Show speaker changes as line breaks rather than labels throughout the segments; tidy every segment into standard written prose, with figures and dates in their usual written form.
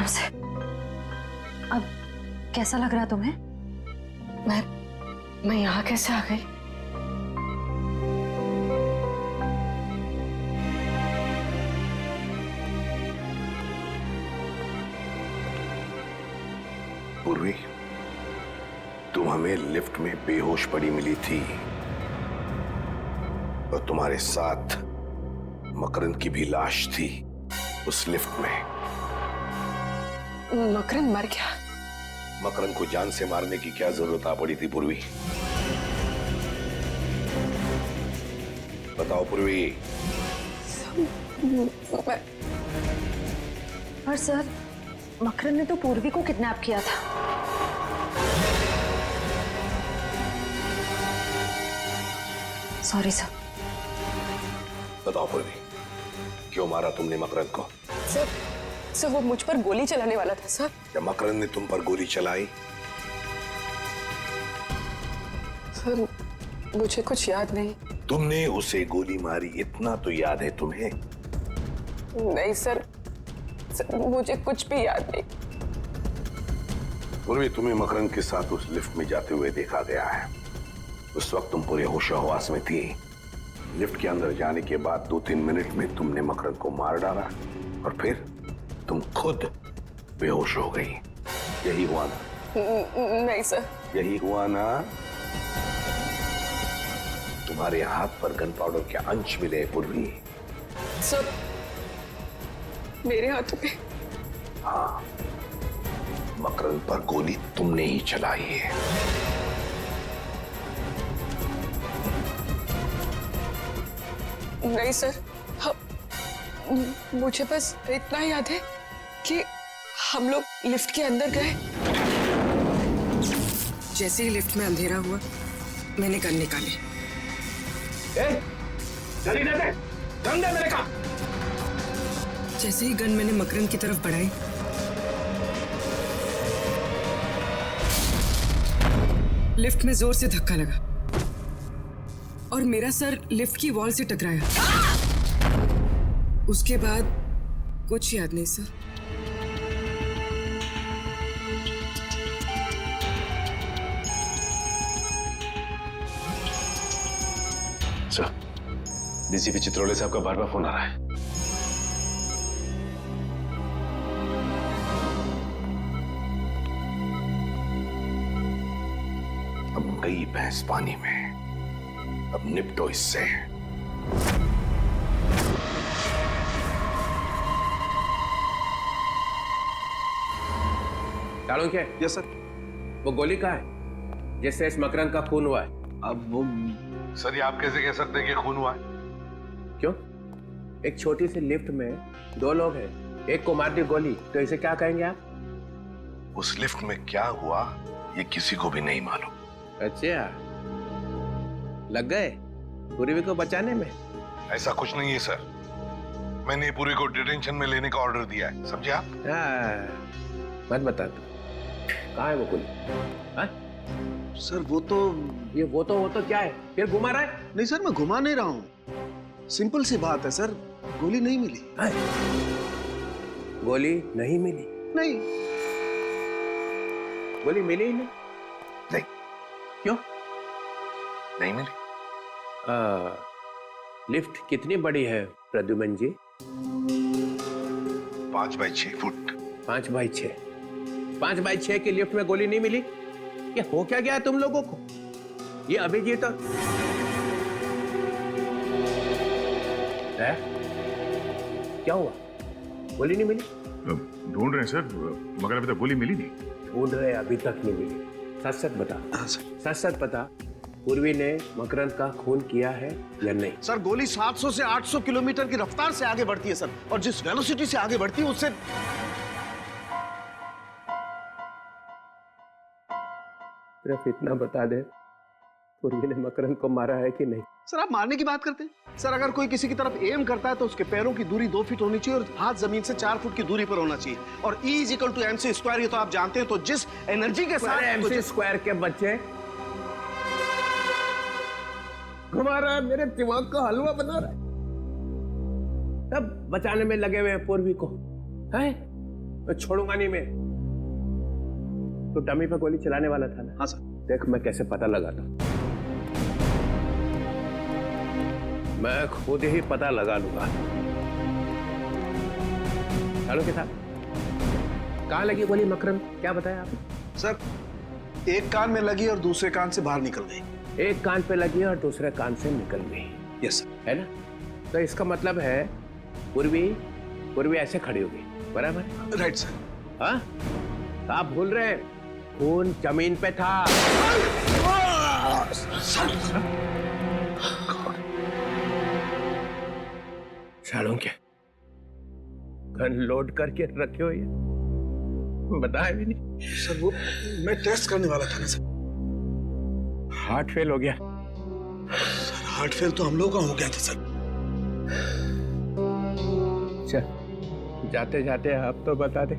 आराम से। अब कैसा लग रहा तुम्हें?
मैं यहाँ कैसे आ गई?
पूर्वी, तुम हमें लिफ्ट में बेहोश पड़ी मिली थी और तुम्हारे साथ मकरंद की भी लाश थी उस लिफ्ट में।
मकरंद मर गया?
मकरंद को जान से मारने की क्या जरूरत आ पड़ी थी पूर्वी? बताओ पूर्वी।
पर सर, मकरंद ने तो पूर्वी को किडनैप किया था। Sorry sir.
बताओ पूर्वी, क्यों मारा तुमने मकरंद को?
सर वो मुझ पर गोली चलाने वाला था सर।
क्या मकरंद ने तुम पर गोली चलाई?
सर मुझे कुछ याद नहीं।
तुमने उसे गोली मारी इतना तो याद है तुम्हें?
नहीं सर, मुझे कुछ भी याद नहीं।
पूर्वी, तुम्हें मकरंद के साथ उस लिफ्ट में जाते हुए देखा गया है। उस वक्त तुम पूरे होशो-हवास में थी। लिफ्ट के अंदर जाने के बाद 2-3 मिनट में तुमने मकरंद को मार डाला और फिर तुम खुद बेहोश हो गई। यही हुआ ना?
नहीं सर।
यही हुआ ना? तुम्हारे हाथ पर गन पाउडर के अंश मिले पूर्वी।
सर मेरे हाथों पे?
हाँ, मकरंद पर गोली तुमने ही चलाई है।
नहीं सर, मुझे बस इतना याद है कि हम लोग लिफ्ट के अंदर गए। जैसे ही लिफ्ट में अंधेरा हुआ, मैंने गन निकाली।
जल्दी दे दे, गन दे मेरे का।
जैसे ही गन मैंने मकरंद की तरफ बढ़ाई, लिफ्ट में जोर से धक्का लगा और मेरा सर लिफ्ट की वॉल से टकराया। उसके बाद कुछ याद नहीं सर।
सर, डीसीपी चित्रोले साहब का बार-बार फोन आ रहा है।
अब गई भैंस पानी में, अब निपटो इससे।
क्या?
Yes sir.
वो गोली कहाँ है जिससे इस मकरंद का खून हुआ है?
अब वो
सर, ये आप कैसे कह सकते हैं कि खून हुआ है?
क्यों? एक छोटी सी लिफ्ट में 2 लोग हैं, एक को मार दी गोली, तो इसे क्या कहेंगे आप?
उस लिफ्ट में क्या हुआ ये किसी को भी नहीं मालूम।
अच्छा, लग गए पूर्वी को बचाने में?
ऐसा कुछ नहीं है सर, मैंने पूरी को डिटेंशन में लेने का ऑर्डर दिया है, समझे आप?
मत बता तू, कहाँ है वो गोली?
सर वो तो
क्या है? फिर घुमा रहा है?
नहीं सर, मैं घुमा नहीं रहा हूँ। सिंपल सी बात है सर, गोली नहीं मिली।
गोली नहीं मिली?
नहीं।
गोली मिली ही नहीं?
नहीं।
क्यों
नहीं मिली?
लिफ्ट कितनी बड़ी है प्रद्युमन जी?
5 बाई 6 फुट।
5 बाई 6? 5 बाई 6 की लिफ्ट में गोली नहीं मिली? ये हो क्या गया तुम लोगों को? ये अभिजीत है? क्या हुआ? गोली नहीं मिली?
ढूंढ रहे हैं सर, मगर अभी तक गोली मिली नहीं।
ढूंढ रहे, अभी तक नहीं मिली। सच सच बता।
हाँ सर।
सच सच बता, पूर्वी ने मकरंद का खून किया है या नहीं?
सर गोली 700 से 800 किलोमीटर की रफ्तार से आगे बढ़ती है सर, और जिस वेलोसिटी से आगे बढ़ती है उससे।
सिर्फ इतना बता दे, पूर्वी ने मकरंद को मारा है कि नहीं?
सर आप मारने की बात करते हैं सर, अगर कोई किसी की तरफ एम करता है तो उसके पैरों की दूरी 2 फीट होनी चाहिए और हाथ जमीन से 4 फुट की दूरी पर होना चाहिए, और E = mc², ये तो आप जानते हैं। तो जिस एनर्जी के साथ
mc² के बच्चे घुमा रहा है, मेरे दिमाग का हलवा बना रहा है। तब बचाने में लगे हुए हैं पूर्वी को, है? तो छोड़ूंगा नहीं मैं। तो डमी पे गोली चलाने वाला था ना?
हाँ सर।
देख मैं कैसे पता लगाता हूं। मैं खुद ही पता लगा लूंगा। चलो के साथ कहाँ लगी गोली मकरम, क्या बताया आपने?
सर, एक कान में लगी और दूसरे कान से बाहर निकल गई।
एक कान पे लगी और दूसरे कान से निकल गई।
Yes sir.
है ना? तो इसका मतलब है पूर्वी ऐसे खड़ी होगी, बराबर है?
Right sir.
हाँ? आप भूल रहे हैं, खून जमीन पे था। सालों के गन लोड करके रखे हुए बताया भी नहीं।
सर वो मैं टेस्ट करने वाला था ना सर।
हार्ट फेल हो गया।
सर हार्ट फेल तो हम लोगों का हो गया था सर।
चल जाते जाते आप तो बता दे,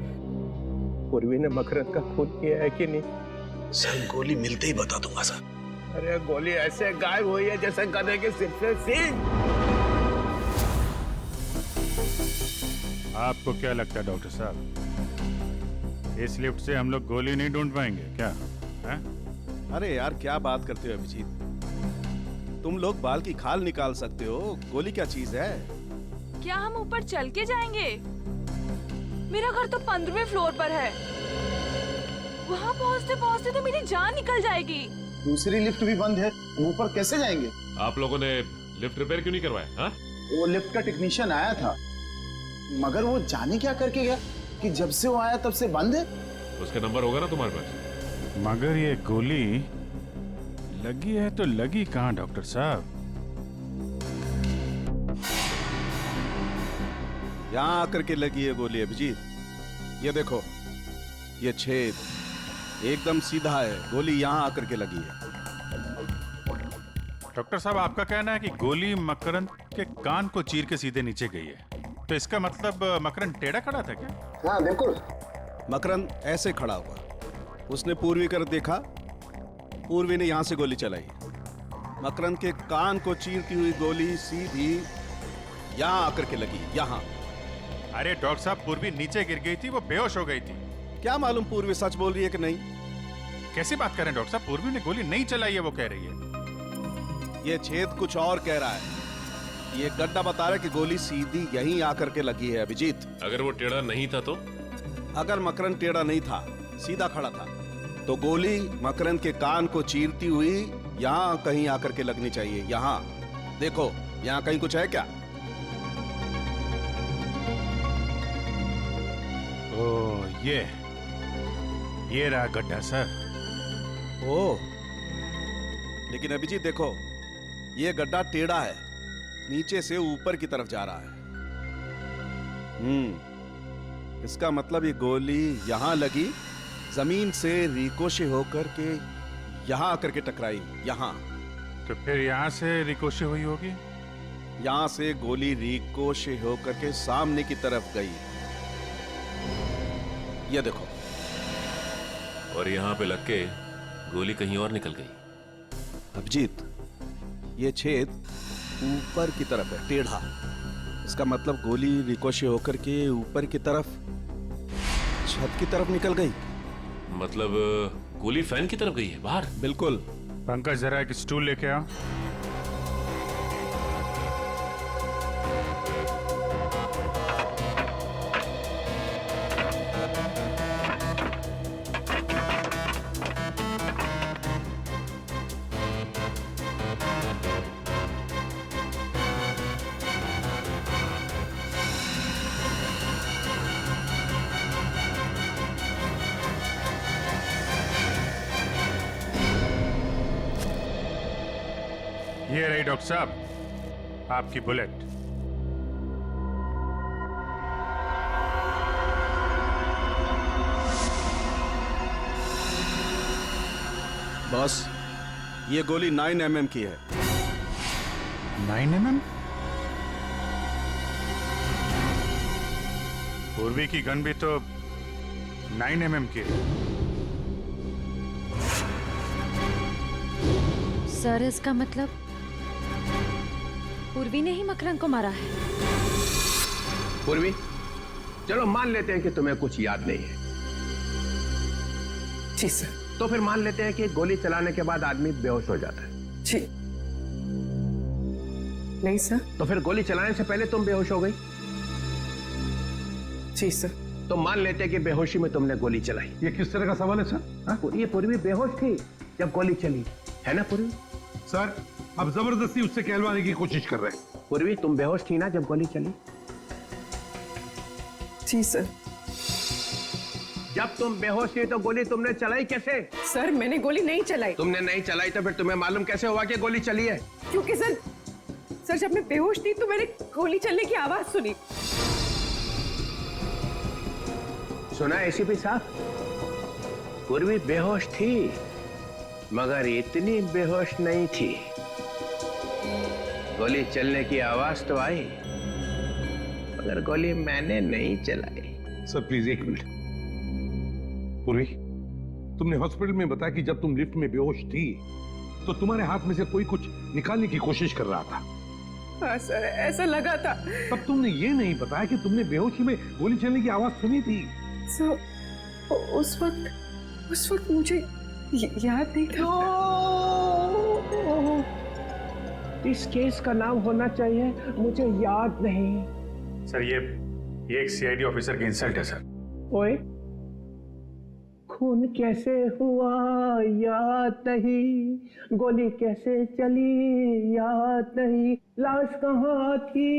पूर्वी ने मकरंद का खून किया है कि नहीं?
सर गोली मिलते ही बता दूंगा सर।
अरे गोली ऐसे गायब हुई है जैसे गधे के सिर से सींग।
आपको क्या लगता है डॉक्टर साहब, इस लिफ्ट से हम लोग गोली नहीं ढूंढ पाएंगे क्या? है?
अरे यार क्या बात करते हो अभिजीत, तुम लोग बाल की खाल निकाल सकते हो, गोली क्या चीज है?
क्या हम ऊपर चल के जाएंगे? मेरा घर तो 15वें फ्लोर पर है। वहाँ पहुँचते पहुँचते तो मेरी जान निकल जाएगी।
दूसरी लिफ्ट भी बंद है, हम ऊपर कैसे जाएंगे?
आप लोगों ने लिफ्ट रिपेयर क्यों नहीं करवाया? हाँ?
वो लिफ्ट का टेक्नीशियन आया था, मगर वो जाने क्या करके गया कि जब से वो आया तब से बंद है।
उसका नंबर होगा ना तुम्हारे पास?
मगर ये गोली लगी है तो लगी कहाँ डॉक्टर साहब?
यहाँ आकर के लगी है गोली अभिजीत। ये देखो, ये छेद एकदम सीधा है, गोली यहाँ आकर के लगी है।
डॉक्टर साहब आपका कहना है कि गोली मकरंद के कान को चीर के सीधे नीचे गई है, तो इसका मतलब मकरंद टेढ़ा खड़ा था क्या?
हाँ बिल्कुल।
मकरंद ऐसे खड़ा हुआ, उसने पूर्वी कर देखा, पूर्वी ने यहाँ से गोली चलाई। मकरंद के कान को चीरती हुई गोली सीधी यहाँ आकर के लगी, यहाँ।
अरे डॉक्टर साहब, पूर्वी नीचे गिर गई थी, वो बेहोश हो गई थी।
क्या मालूम पूर्वी सच बोल रही है कि नहीं।
कैसी बात कर रहे हैं डॉक्टर साहब? पूर्वी ने गोली नहीं चलाई है, वो कह रही है।
ये छेद कुछ और कह रहा है। ये गड्ढा बता रहा है कि गोली सीधी यहीं आकर के लगी है अभिजीत।
अगर वो टेढ़ा नहीं था तो?
अगर मकरंद टेढ़ा नहीं था, सीधा खड़ा था, तो गोली मकरंद के कान को चीरती हुई यहाँ कहीं आकर के लगनी चाहिए। यहाँ देखो, यहाँ कहीं कुछ है क्या?
ओह, ये रहा गड्ढा सर।
ओह, लेकिन अभिजीत देखो, ये गड्ढा टेढ़ा है, नीचे से ऊपर की तरफ जा रहा है। इसका मतलब ये गोली यहां लगी, जमीन से रिकोशे होकर के यहां आकर के टकराई, यहां।
तो फिर यहाँ से रिकोशे हुई होगी?
यहां से गोली रिकोशे होकर के सामने की तरफ गई। ये देखो,
और यहाँ पे लग के गोली कहीं और निकल गई।
अभिजीत, ये छेद ऊपर की तरफ है, टेढ़ा। इसका मतलब गोली रिकोशे होकर के ऊपर की तरफ, छत की तरफ निकल गई।
मतलब गोली फैन की तरफ गई है, बाहर?
बिल्कुल।
पंकज, जरा एक स्टूल लेके आओ। ये रही डॉक्टर साहब, आपकी बुलेट।
बॉस, ये गोली 9 mm की है।
9 mm? पूर्वी की गन भी तो 9 mm की है।
सर, इसका मतलब पूर्वी ने ही मकरंद को मारा है।
पूर्वी, चलो मान लेते हैं कि तुम्हें कुछ याद नहीं है।
जी सर।
तो फिर मान लेते हैं कि गोली चलाने के बाद आदमी बेहोश हो जाता है।
जी नहीं सर।
तो फिर गोली चलाने से पहले तुम बेहोश हो गई।
जी सर।
तो मान लेते हैं कि बेहोशी में तुमने गोली चलाई।
ये किस तरह का सवाल है सर?
ये पूर्वी बेहोश थी जब गोली चली, है ना पूर्वी?
सर अब जबरदस्ती उससे कहलवाने की कोशिश कर रहे हैं।
पूर्वी तुम बेहोश थी ना जब गोली चली?
जी सर।
जब तुम बेहोश थी तो गोली तुमने चलाई कैसे?
सर मैंने गोली नहीं चलाई।
तुमने नहीं चलाई तो फिर तुम्हें मालूम कैसे हुआ कि गोली चली है?
क्योंकि सर जब मैं बेहोश थी तो मैंने गोली चलने की आवाज सुनी।
सुना एसीपी साहब? पूर्वी बेहोश थी मगर इतनी बेहोश नहीं थी। गोली चलने की आवाज तो आई मगर गोली मैंने नहीं चलाई।
सर प्लीज एक मिनट। पूर्वी, तुमने हॉस्पिटल में बताया कि जब तुम लिफ्ट में बेहोश थी तो तुम्हारे हाथ में से कोई कुछ निकालने की कोशिश कर रहा था।
हाँ सर ऐसा लगा था।
तब तुमने ये नहीं बताया कि तुमने बेहोशी में गोली चलने की आवाज सुनी थी।
सर उस वक्त मुझे याद नहीं था।
इस केस का नाम होना चाहिए मुझे याद नहीं।
सर ये एक सीआईडी ऑफिसर की इंसल्ट है सर।
ओए खून कैसे हुआ याद नहीं, गोली कैसे चली याद नहीं, लाश कहाँ थी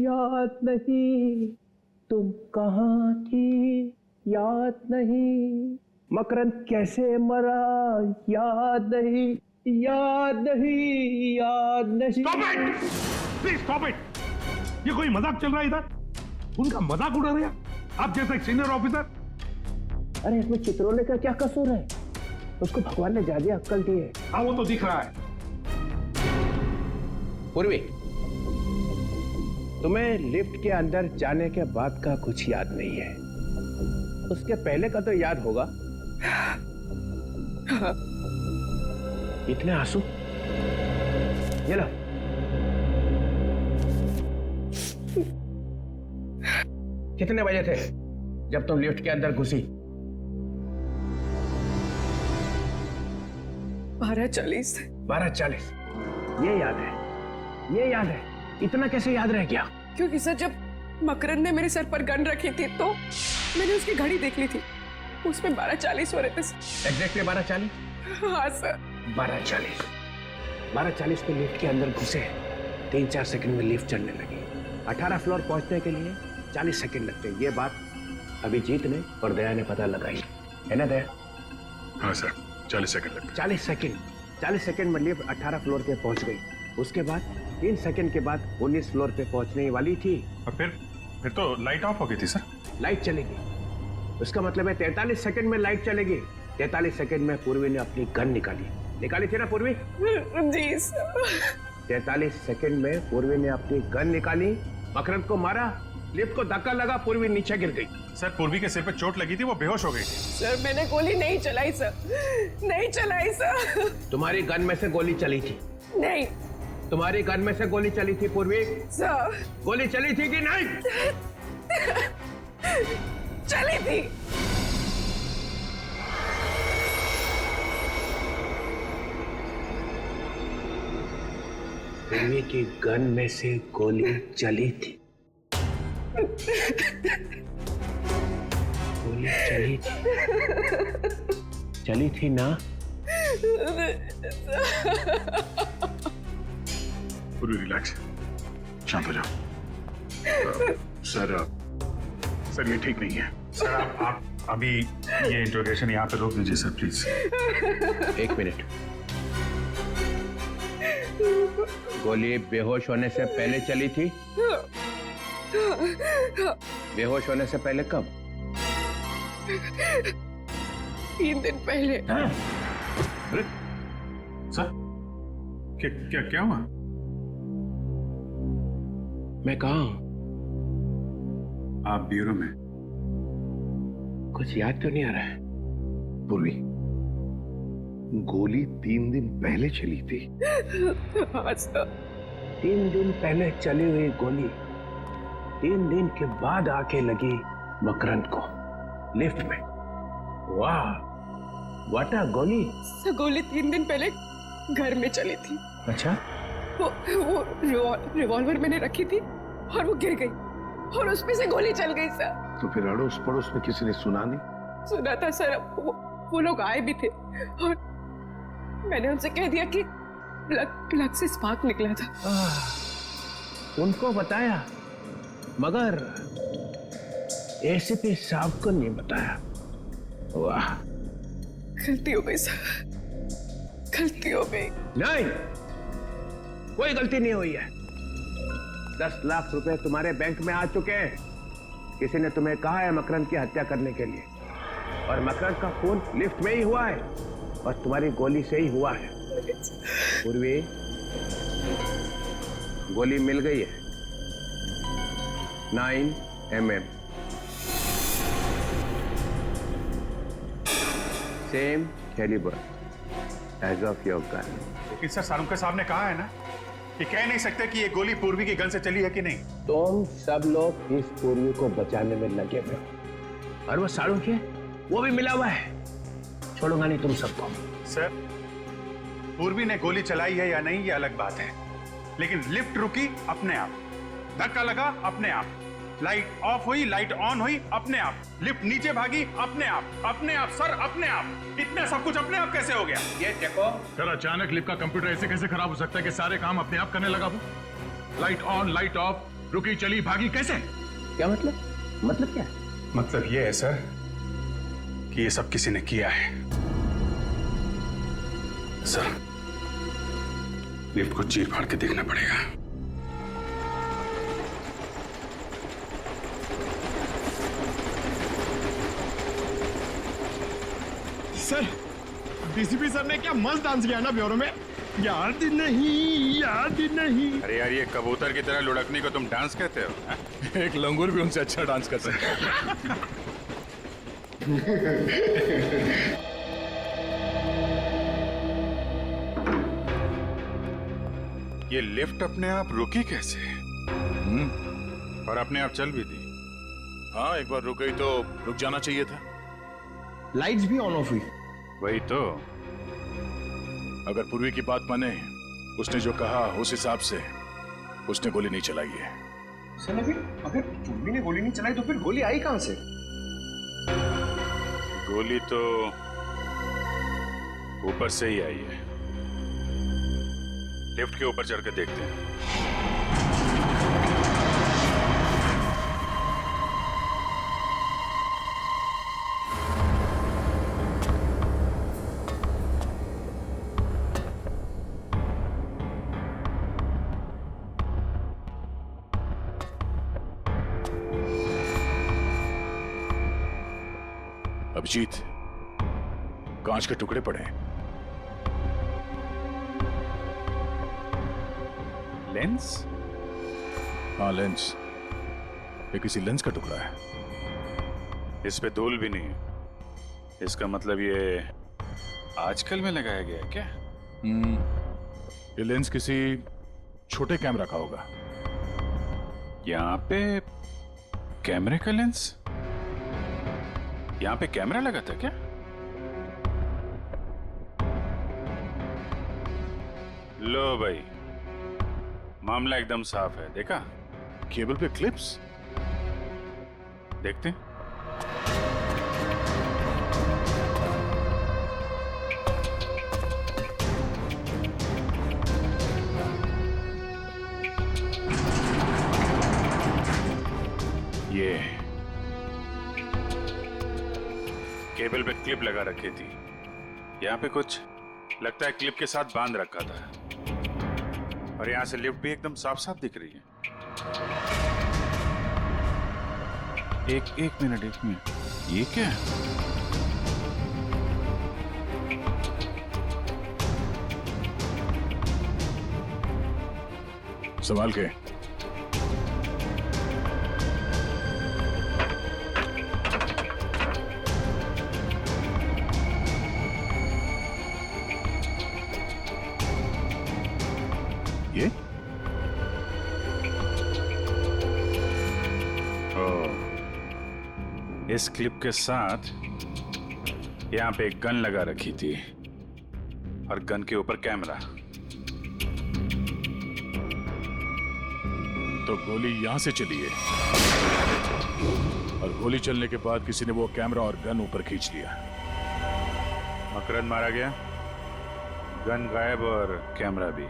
याद नहीं, तुम कहाँ थी याद नहीं, मकरंद कैसे मरा याद नहीं, याद नहीं, याद नहीं।
Stop it! Please stop it! ये कोई मजाक चल रहा है इधर? उनका मजाक उड़ा रहे हैं आप जैसा एक सीनियर ऑफिसर।
अरे इसमें चित्रोले का क्या कसूर है? उसको भगवान ने ज्यादा अक्ल दी है।
हाँ वो तो दिख रहा है।
पूर्वी, तुम्हें लिफ्ट के अंदर जाने के बाद का कुछ याद नहीं है, उसके पहले का तो याद होगा। इतने आंसू? ये लो। कितने बजे थे जब तुम लिफ्ट के अंदर घुसी?
12:40।
12:40। ये याद है, ये याद है। इतना कैसे याद रह गया?
क्योंकि सर जब मकरंद ने मेरे सर पर गन रखी थी तो मैंने उसकी घड़ी देख ली थी, उसमें 12:40 हो रहे थे।
एग्जैक्टली 12:40?
हाँ सर।
12:40 पे लिफ्ट के अंदर घुसे, 3-4 सेकंड में लिफ्ट चलने लगी। 18 फ्लोर पहुंचने के लिए 40 सेकंड लगते हैं। ये बात अभिजीत ने और दया ने पता लगाई है ना दया?
हाँ सर 40 सेकंड लगते।
40 सेकंड में लिफ्ट 18 फ्लोर पे पहुंच गई। उसके बाद 3 सेकंड के बाद 19 फ्लोर पे पहुंचने वाली थी।
और फिर तो लाइट ऑफ हो गई थी सर।
लाइट चलेगी, उसका मतलब है 43 सेकंड में लाइट चलेगी। 43 सेकंड में पूर्वी ने अपनी गन निकाली थी ना पूर्वी?
जी सर।
43 सेकंड में पूर्वी ने अपनी गन निकाली, मकरंद को मारा, लिफ्ट को धक्का लगा, पूर्वी नीचे गिर गई।
सर पूर्वी के सिर पे चोट लगी थी, वो बेहोश हो गई थी।
सर मैंने गोली नहीं चलाई सर, नहीं चलाई सर।
तुम्हारी गन में से गोली चली थी?
नहीं।
तुम्हारी गन में से गोली चली थी पूर्वी?
सर
गोली चली थी कि नहीं?
चली थी।
पूर्वी की गन में से गोली चली थी। गोली चली थी ना?
पूरी रिलैक्स, शांत हो जाओ। सर ये ठीक नहीं है सर। आप अभी ये इंट्रोगेशन यहाँ पे रोक दीजिए सर प्लीज।
1 मिनट। गोली बेहोश होने से पहले चली थी? बेहोश होने से पहले कब?
3 दिन पहले।
अरे सर क्या हुआ?
मैं कहाँ हूं?
आप ब्यूरो में।
कुछ याद क्यों नहीं आ रहा है?
पूर्वी, गोली 3 दिन पहले चली थी।
3 दिन पहले चली हुई गोली 3 दिन के बाद आके लगी मकरंद को लिफ्ट में। वाह, व्हाट अ गोली।
गोली 3 दिन पहले घर में चली थी।
अच्छा,
वो रिवॉल्वर मैंने रखी थी और वो गिर गई और उसमें से गोली चल गई सर।
तो फिर अड़ोस पड़ोस में किसी ने सुना नहीं?
सुना था सर, वो लोग आए भी थे और मैंने उनसे कह दिया कि प्लग से स्पार्क निकला था।
उनको बताया मगर एसीपी साहब को नहीं बताया। वाह,
गलती हो गई सर, गलती हो गई।
नहीं, कोई गलती नहीं हुई है। 10 लाख रुपए तुम्हारे बैंक में आ चुके हैं। किसी ने तुम्हें कहा है मकरंद की हत्या करने के लिए, और मकरंद का खून लिफ्ट में ही हुआ है और तुम्हारी गोली से ही हुआ है। पूर्वी, गोली मिल गई है, 9 mm, same calibre as of your gun.
लेकिन सर, सारुंके साहब ने कहा है ना कि कह नहीं सकते कि ये गोली पूर्वी की गन से चली है कि नहीं।
तुम सब लोग इस पूर्वी को बचाने में लगे हुए हो, और वो सारुंके वो भी मिला हुआ है। छोड़ूंगा नहीं तुम सबको।
सर, पूर्वी ने गोली चलाई है या नहीं ये अलग बात है, लेकिन लिफ्ट रुकी अपने आप, धक्का लगा अपने आप, लाइट ऑफ हुई, लाइट ऑन हुई अपने आप, लिफ्ट नीचे भागी अपने आप, अपने आप सर, अपने आप। इतना सब कुछ अपने आप कैसे हो गया?
ये देखो
सर, अचानक लिफ्ट का कंप्यूटर ऐसे कैसे खराब हो सकता है कि सारे काम अपने आप करने लगा वो? लाइट ऑन, लाइट ऑफ, रुकी, चली, भागी, कैसे?
क्या मतलब क्या है?
मतलब ये है सर कि ये सब किसी ने किया है। सर, लिफ्ट को चीर फाड़ के देखना पड़ेगा।
सर, डीसीपी सर ने क्या मस्त डांस किया ना ब्यूरो में। याद नहीं, याद नहीं।
अरे यार, ये कबूतर की तरह लुढ़कने को तुम डांस कहते हो?
एक लंगूर भी उनसे अच्छा डांस कर सकता है।
ये लिफ्ट अपने आप रुकी कैसे? और अपने आप चल भी दी।
हाँ, एक बार रुक गई तो रुक जाना चाहिए था।
लाइट्स भी ऑन ऑफ हुई।
वही तो।
अगर पूर्वी की बात माने, उसने जो कहा उस हिसाब से उसने गोली नहीं चलाई है।
सर, अगर पूर्वी ने गोली नहीं चलाई तो फिर गोली आई कहां से?
गोली तो ऊपर से ही आई है। लिफ्ट के ऊपर चढ़कर देखते हैं।
अभिजीत, कांच के टुकड़े पड़े हैं।
लेंस?
हाँ, लेंस। ये किसी लेंस का टुकड़ा है।
इस पे धूल भी नहीं है। इसका मतलब ये आजकल में लगाया गया है क्या?
ये लेंस किसी छोटे कैमरा का होगा।
यहाँ पे कैमरे का लेंस? यहाँ पे कैमरा लगा था क्या? लो भाई, मामला एकदम साफ है। देखा?
केबल पे क्लिप्स।
देखते हैं। ये केबल पे क्लिप लगा रखी थी। यहाँ पे कुछ लगता है क्लिप के साथ बांध रखा था, और यहाँ से लिफ्ट भी एकदम साफ साफ दिख रही है। एक मिनट, ये क्या है?
संभाल के। ये?
इस क्लिप के साथ यहाँ पे एक गन लगा रखी थी और गन के ऊपर कैमरा।
तो गोली यहां से चली है और गोली चलने के बाद किसी ने वो कैमरा और गन ऊपर खींच लिया।
मकरंद मारा गया, गन गायब और कैमरा भी।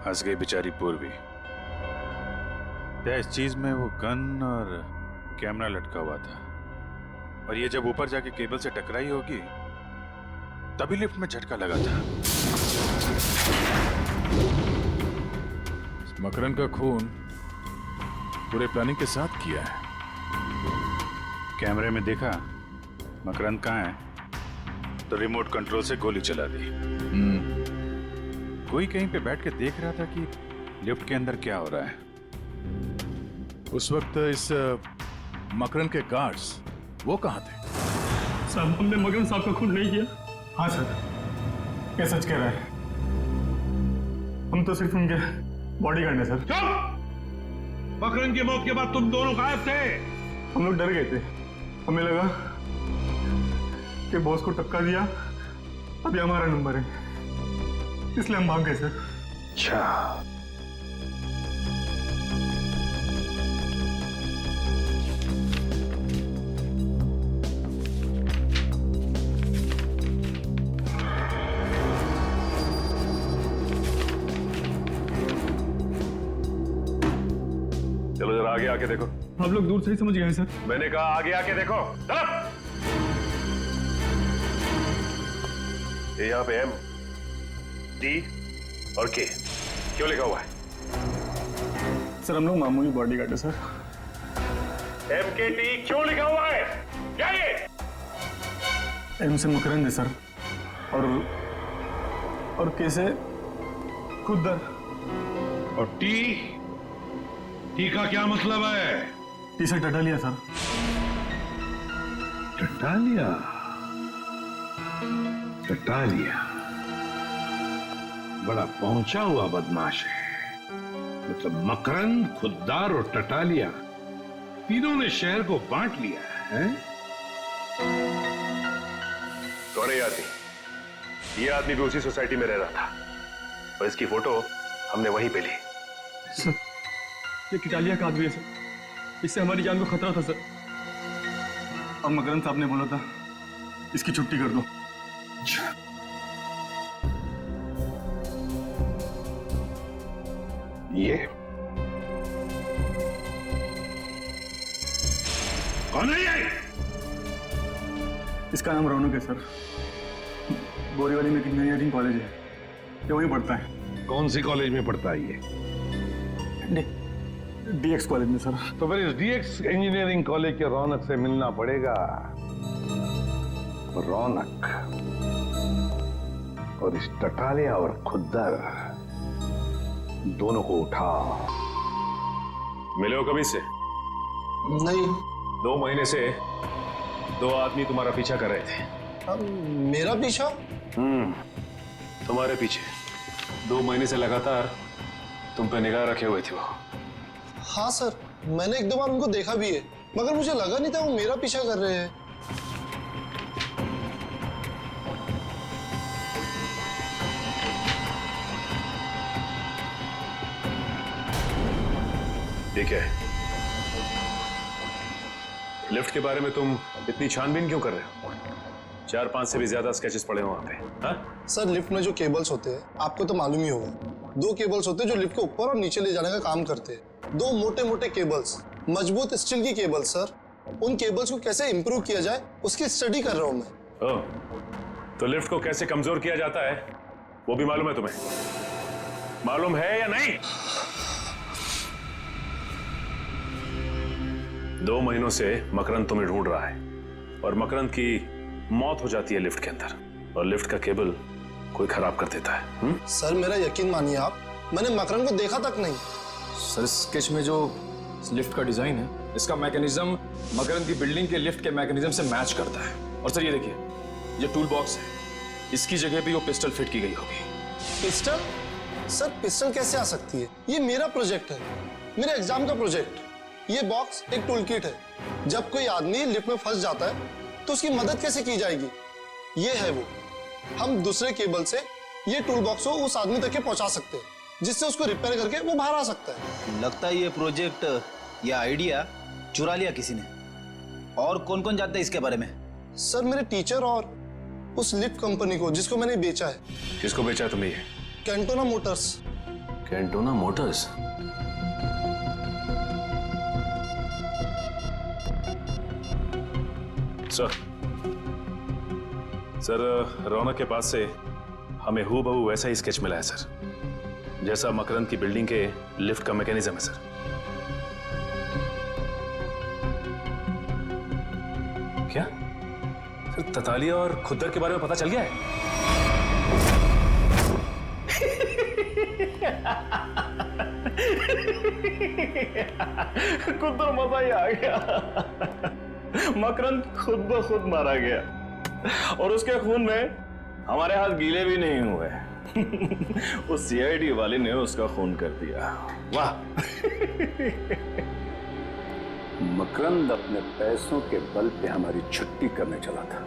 हंस गई बेचारी पूर्वी। क्या इस चीज में वो गन और कैमरा लटका हुआ था और ये जब ऊपर जाके केबल से टकराई होगी तभी लिफ्ट में झटका लगा था।
मकरंद का खून पूरे प्लानिंग के साथ किया है।
कैमरे में देखा मकरंद कहाँ है तो रिमोट कंट्रोल से गोली चला दी। कोई कहीं पे बैठ के देख रहा था कि लिफ्ट के अंदर क्या हो रहा है।
उस वक्त इस मकरंद के गार्ड्स वो कहाँ थे?
साहब, हमने मकरंद साहब का खून नहीं किया। हाँ सर, ये सच कह रहा है। हम तो सिर्फ उनके बॉडीगार्ड है सर।
चुप! मकरंद की मौत के बाद तुम दोनों गायब थे।
हम लोग डर गए थे, हमें लगा कि बॉस को टक्का दिया, अभी हमारा नंबर है, इसलिए हम भाग गए सर।
अच्छा,
चलो जरा आगे आके देखो।
आप लोग दूर से ही समझ गए हैं सर।
मैंने कहा आगे आके देखो। चलो। ये यहाँ पे एम, डी और के क्यों लिखा हुआ है?
सर हम लोग मामूली बॉडीगार्ड है सर।
एम के टी क्यों लिखा हुआ है? क्या ये?
एम से मकरंद है सर और के से खुदर।
और टी का क्या मतलब है?
टी से टटालिया सर।
टटालिया? टटालिया बड़ा पहुंचा हुआ बदमाश है। मतलब मकरंद, खुद्दार और टटालिया तीनों ने शहर को बांट लिया है।
कौन है ये आदमी? ये आदमी भी उसी सोसाइटी में रह रहा था और इसकी फोटो हमने वहीं पे ली।
सर ये किटालिया का आदमी है सर, इससे हमारी जान को खतरा था सर। और मकरंद साहब ने बोला था इसकी छुट्टी कर दो।
ये कौन है ये?
इसका नाम रौनक है सर। बोरीवली में इंजीनियरिंग कॉलेज है, ये वहीं पढ़ता है।
कौन सी कॉलेज में पढ़ता है ये?
डीएक्स कॉलेज में सर।
तो फिर इस डीएक्स इंजीनियरिंग कॉलेज के रौनक से मिलना पड़ेगा। रौनक और इस टटालिया और खुद्दर दोनों को उठा।
मिले हो कभी से?
नहीं।
2 महीने से 2 आदमी तुम्हारा पीछा कर रहे थे।
मेरा पीछा?
तुम्हारे पीछे 2 महीने से लगातार तुम पे निगाह रखे हुए थे वो।
हाँ सर, मैंने 1-2 बार उनको देखा भी है, मगर मुझे लगा नहीं था वो मेरा पीछा कर रहे हैं।
ठीक है, लिफ्ट के बारे में तुम इतनी छानबीन क्यों कर रहे हो? 4-5 से भी ज्यादा स्केचेस पड़े हो वहां पे। हाँ?
सर लिफ्ट में जो केबल्स होते हैं आपको तो मालूम ही होगा। 2 केबल्स होते हैं जो लिफ्ट के ऊपर और नीचे ले जाने का काम करते हैं। 2 मोटे मोटे केबल्स, मजबूत स्टील की केबल्स सर। उन केबल्स को कैसे इंप्रूव किया जाए उसकी स्टडी कर रहा हूं मैं।
ओह, तो लिफ्ट को कैसे कमजोर किया जाता है वो भी मालूम है तुम्हें? मालूम है या नहीं? 2 महीनों से मकरंद तुम्हें ढूंढ रहा है और मकरंद की मौत हो जाती है लिफ्ट के अंदर और लिफ्ट का केबल कोई खराब कर देता है।
सर मेरा यकीन मानिए आप, मैंने मकरंद को देखा तक नहीं।
सर स्केच में जो लिफ्ट का डिजाइन है इसका मैकेनिज्म मकरंद की बिल्डिंग के लिफ्ट के मैकेनिज्म से मैच करता है। और सर ये देखिए, ये टूल बॉक्स है, इसकी जगह भी वो पिस्टल फिट की गई होगी।
पिस्टल? सर पिस्टल कैसे आ सकती है? ये मेरा प्रोजेक्ट है, मेरे एग्जाम का प्रोजेक्ट। ये बॉक्स एक टूल किट है। जब कोई आदमी लिफ्ट में फंस जाता है तो उसकी मदद कैसे की जाएगी, ये है वो। हम दूसरे केबल से ये टूल बॉक्स को उस आदमी तक के पहुंचा सकते हैं, जिससे उसको रिपेयर करके वो बाहर आ सकता है।
लगता है ये प्रोजेक्ट या आइडिया चुरा लिया किसी ने। और कौन कौन जानता है इसके बारे में?
सर मेरे टीचर और उस लिफ्ट कंपनी को जिसको मैंने बेचा है।
किसको बेचा तुमने ये?
Cantona Motors.
Cantona Motors? Sir Raunak के पास से हमें हूबहू वैसा ही स्केच मिला है सर, जैसा मकरंद की बिल्डिंग के लिफ्ट का मैकेनिज्म है सर। क्या सर ततालिया और खुद्दर के बारे में पता चल गया है?
खुद्दर मजा ही आ गया। मकरंद खुद ब खुद मारा गया और उसके खून में हमारे हाथ गीले भी नहीं हुए। उस सीआईडी वाले ने उसका खून कर दिया। वाह।
मकरंद अपने पैसों के बल पे हमारी छुट्टी करने चला था।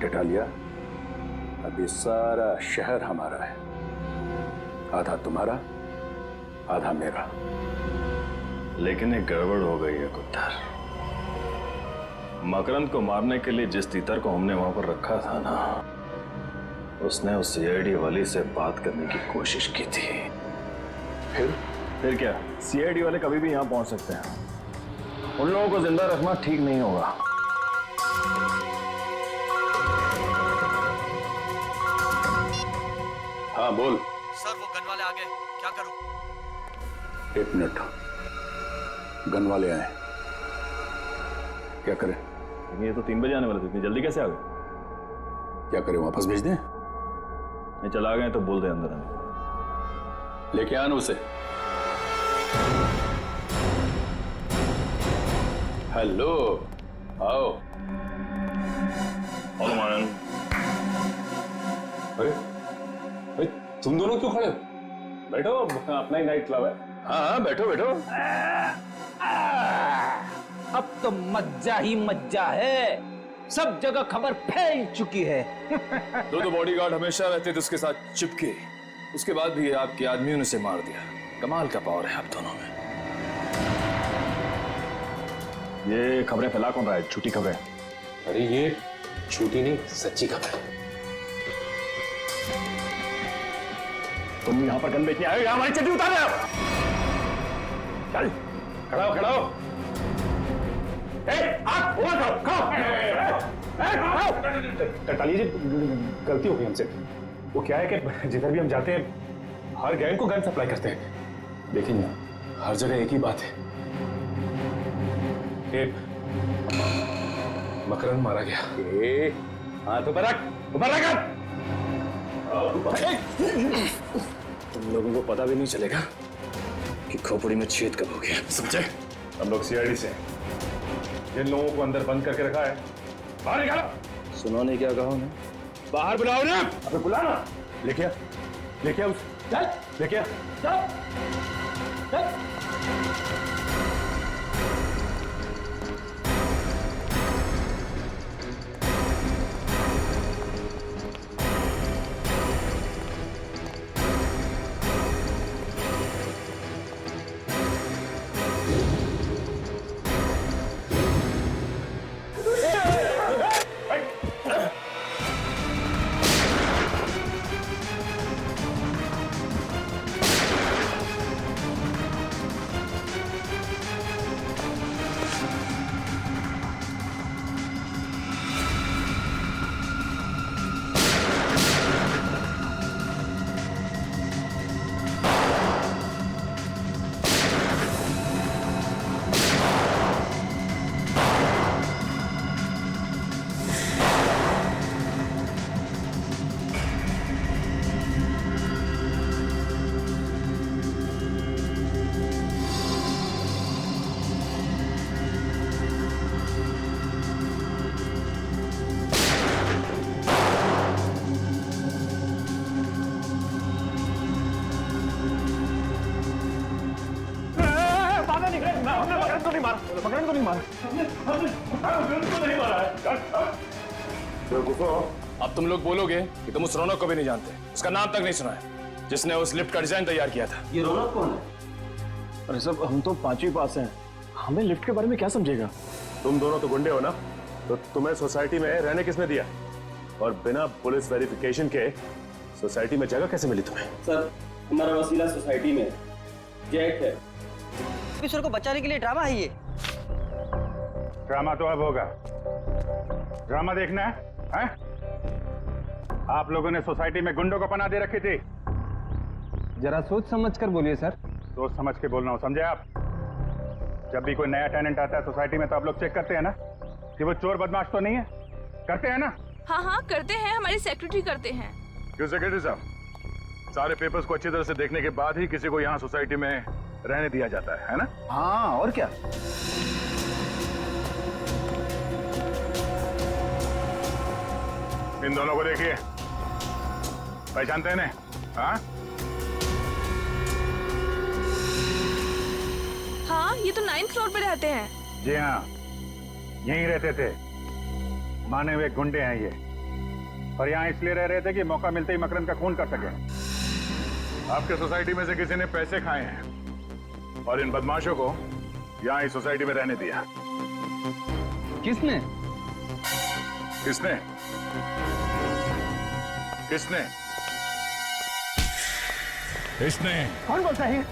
टेटालिया, अभी सारा शहर हमारा है, आधा तुम्हारा आधा मेरा।
लेकिन एक गड़बड़ हो गई है खुद्दर। मकरंद को मारने के लिए जिस तीतर को हमने वहां पर रखा था ना, उसने उस सीआईडी वाली से बात करने की कोशिश की थी। फिर क्या? सीआईडी वाले कभी भी यहां पहुंच सकते हैं। उन लोगों को जिंदा रखना ठीक नहीं होगा।
हाँ बोल।
सर वो गन वाले आ गए, क्या करूं?
1 मिनट, गन वाले आए, क्या करें?
ये तो 3 बजे आने वाले थे, इतनी जल्दी कैसे आ गए?
क्या करें, वापस भेज दें?
नहीं, चला गए तो बोल दे अंदर आने।
लेके आना उसे। हेलो, आओ।
अरे तुम दोनों क्यों खड़े हो? बैठो, अपना ही नाइट क्लब है।
हाँ बैठो बैठो।
अब तो मज्जा ही मज्जा है, सब जगह खबर फैल चुकी है।
दो बॉडीगार्ड हमेशा रहते थे उसके साथ चिपके, उसके बाद भी आपके आदमियों ने उसे मार दिया। कमाल का पावर है आप दोनों में। ये खबरें फैला कौन रहा है? झूठी खबरें।
अरे ये झूठी नहीं, सच्ची खबर है।
तुम यहां पर गन बेचने आए हो या हमारी चड्डी उतार रहे हो? चल खड़ा हो, खड़ा हो।
टटाली जी, गलती हो गई हमसे। वो क्या है कि जिधर भी हम जाते हैं हर गैंग को गन सप्लाई करते हैं।
लेकिन हर जगह एक ही बात है कि मकरंद मारा गया।
हाथ ऊपर रख, ऊपर रख।
तुम लोगों को पता भी नहीं चलेगा कि खोपड़ी में छेद कब हो गया, समझे?
हम लोग सीआईडी से हैं। जिन लोगों को अंदर बंद करके रखा है बाहर निकालो।
सुनो ने क्या कहा उन्हें?
बाहर बुलाओ ना। अबे बुलाना। लेके आ उस, चल लेके आ, चल चल। नहीं मारा, मकरंद को नहीं मारा।
अब तुम लोग बोलोगे कि तुम उस रौनक को भी नहीं जानते, उसका नाम तक नहीं सुना है, जिसने उस लिफ्ट का डिजाइन तैयार किया था।
ये रौनक कौन है?
अरे सब हम तो 5वीं पास हैं, हमें लिफ्ट के बारे में क्या समझेगा?
तुम दोनों तो गुंडे हो ना, तो तुम्हें सोसाइटी में रहने किसने दिया? और बिना पुलिस वेरिफिकेशन के सोसाइटी में जगह कैसे मिली तुम्हें?
सर, हमारा वसीला सोसाइटी में जैक है। किशोर को बचाने के लिए ड्रामा है ये।
ड्रामा तो अब होगा। ड्रामा देखना है? आप लोगों ने सोसाइटी में गुंडों को पनाह दे रखी थी।
जरा सोच समझ कर बोलिए सर।
सोच समझ के बोलना हो, समझे आप? जब भी कोई नया टेनेंट आता है सोसाइटी में तो आप लोग चेक करते हैं ना कि वो चोर बदमाश तो नहीं है? करते हैं ना?
हाँ हाँ करते हैं, हमारी सेक्रेटरी करते हैं।
क्यों सेक्रेटरी साहब, सारे पेपर्स को अच्छी तरह से देखने के बाद ही किसी को यहाँ सोसाइटी में रहने दिया जाता है ना?
हाँ, और क्या?
इन दोनों को देखिए, पहचानते हैं? हाँ?
हाँ, ये तो 9th फ्लोर पे रहते हैं।
जी हाँ, यहीं रहते थे। माने हुए गुंडे हैं ये, और यहाँ इसलिए रह रहे थे कि मौका मिलते ही मकरंद का खून कर सके।
आपके सोसाइटी में से किसी ने पैसे खाए हैं और इन बदमाशों को यहाँ इस सोसाइटी में रहने दिया।
किसने?
किसने? किसने?
किसने?
कौन बोलता है?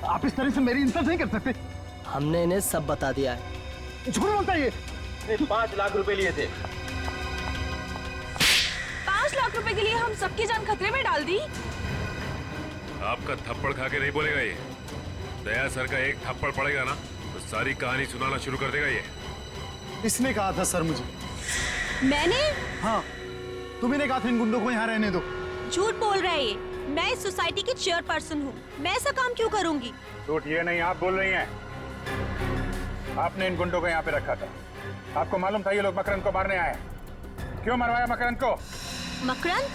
आप इस तरह से मेरी इंसल्ट नहीं कर सकते।
हमने इन्हें सब बता दिया है।
झूठ बोलता है ये।
5 लाख रुपए लिए थे।
5 लाख रुपए के लिए हम सबकी जान खतरे में डाल दी।
आपका थप्पड़ खा के नहीं बोलेगा ये। दया सर का एक थप्पड़ पड़ेगा ना तो सारी कहानी सुनाना शुरू कर देगा ये।
इसने कहा था सर मुझे।
मैंने?
हाँ, तुम्ही ने कहा था इन गुंडों को यहाँ रहने दो।
झूठ बोल रहा है ये। मैं इस सोसाइटी की चेयरपर्सन हूँ, मैं ऐसा काम क्यों करूँगी?
झूठ ये नहीं, आप बोल रही हैं। आपने इन गुंडों को यहाँ पे रखा था। आपको मालूम था ये लोग मकरंद को मारने आए। क्यों मरवाया मकरंद को?
मकरंद?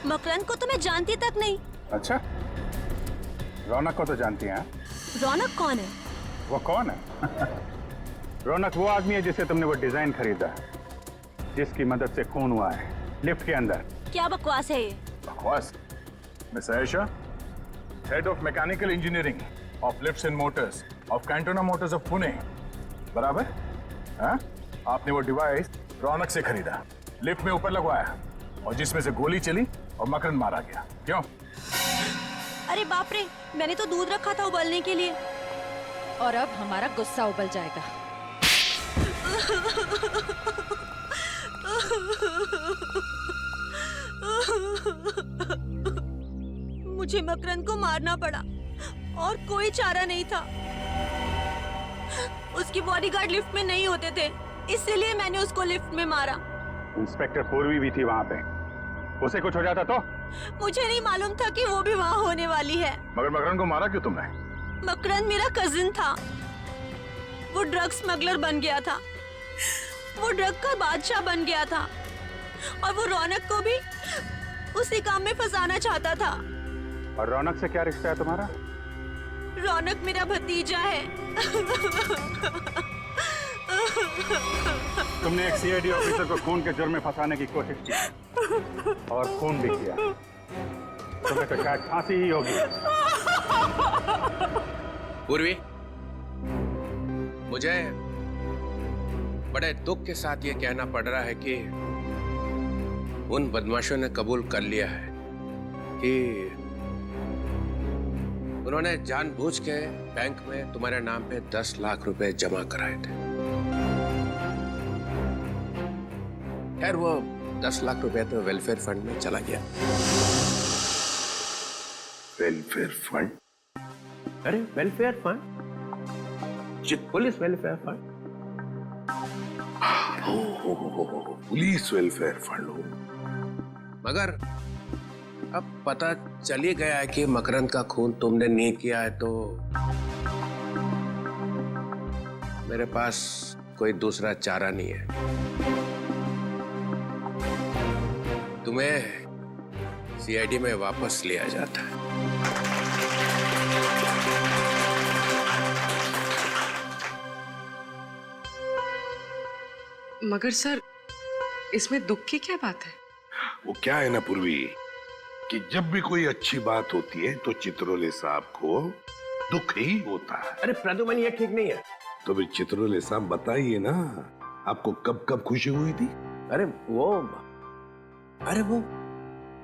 मकरंद को तो मैं जानती तक नहीं।
अच्छा, रौनक को तो जानती हैं?
रौनक कौन है?
वो कौन है? रौनक वो आदमी है जिससे तुमने वो डिजाइन खरीदा, जिसकी मदद से खून हुआ है लिफ्ट के अंदर।
क्या बकवास है ये?
बकवास? Miss Ayesha, head of mechanical engineering of lifts and Motors of Cantona Motors of Pune, बराबर? हाँ? आपने वो डिवाइस रौनक से खरीदा, लिफ्ट में ऊपर लगवाया और जिसमें से गोली चली और मकरंद मारा गया। क्यों?
अरे बाप रे, मैंने तो दूध रखा था उबलने के लिए।
और अब हमारा गुस्सा उबल जाएगा।
मुझे मकरंद को मारना पड़ा और कोई चारा नहीं था। उसकी बॉडीगार्ड लिफ्ट में नहीं होते थे, इसीलिए मैंने उसको लिफ्ट में मारा।
इंस्पेक्टर पूर्वी भी थी वहां पे, उसे कुछ हो जाता तो?
मुझे नहीं मालूम था कि वो भी वहाँ होने वाली है।
मगर मकरंद को मारा क्यों तुमने?
मकरंद मेरा कजिन था, वो ड्रग स्मगलर बन गया था, वो ड्रग का बादशाह बन गया था और वो रौनक को भी उसी काम में फंसाना चाहता था।
और रौनक से क्या रिश्ता है तुम्हारा?
रौनक मेरा भतीजा है।
तुमने एक सीआईडी ऑफिसर को खून के जुर्म में फंसाने की कोशिश की और खून भी किया। तुम्हें तो शायद फांसी ही होगी।
पूर्वी, मुझे बड़े दुख के साथ ये कहना पड़ रहा है कि उन बदमाशों ने कबूल कर लिया है कि उन्होंने जानबूझ के बैंक में तुम्हारे नाम पे 10 लाख रुपए जमा कराए थे। खैर वो 10 लाख रुपए तो वेलफेयर फंड में चला गया।
Welfare fund?
अरे welfare fund, police welfare fund.
Police welfare fund हो।
मगर अब पता चल ही गया है कि मकरंद का खून तुमने नहीं किया है, तो मेरे पास कोई दूसरा चारा नहीं है। तुम्हें सीआईडी में वापस लिया जाता है।
मगर सर इसमें दुख की क्या बात है?
वो क्या है ना पूर्वी कि जब भी कोई अच्छी बात होती है तो चित्रोले साहब को दुख ही होता है।
अरे प्रद्युमन, ये ठीक नहीं है।
तो फिर चित्रोले साहब बताइए ना, आपको कब कब खुशी हुई थी?
अरे वो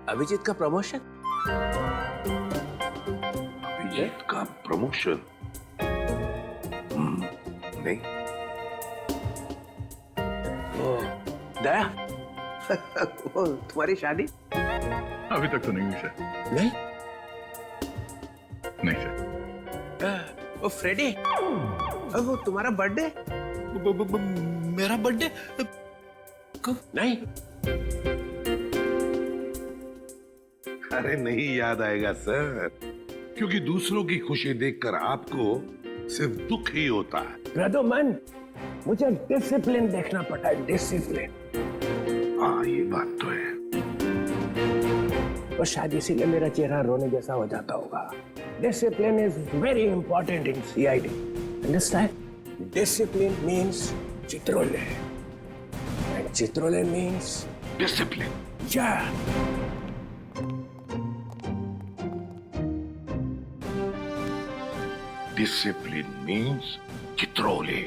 अभिजीत का प्रमोशन।
अभिजीत का प्रमोशन? नहीं।
दया वो तुम्हारी शादी?
अभी तक तो नहीं हुई सर।
नहीं
नहीं सर।
वो फ्रेडी, वो तुम्हारा बर्थडे?
मेरा बर्थडे
कब? नहीं।
अरे नहीं याद आएगा सर, क्योंकि दूसरों की खुशी देखकर आपको सिर्फ दुख ही होता है।
प्रद्युमन, मुझे डिसिप्लिन देखना पड़ता है, डिसिप्लिन।
हाँ ये बात तो है।
और शायद इसीलिए मेरा चेहरा रोने जैसा हो जाता होगा। Discipline is very important in CID. Understand? Discipline means Chitrole, and Chitrole means
discipline.
या
डिसिप्लिन मीन्स चित्रोले।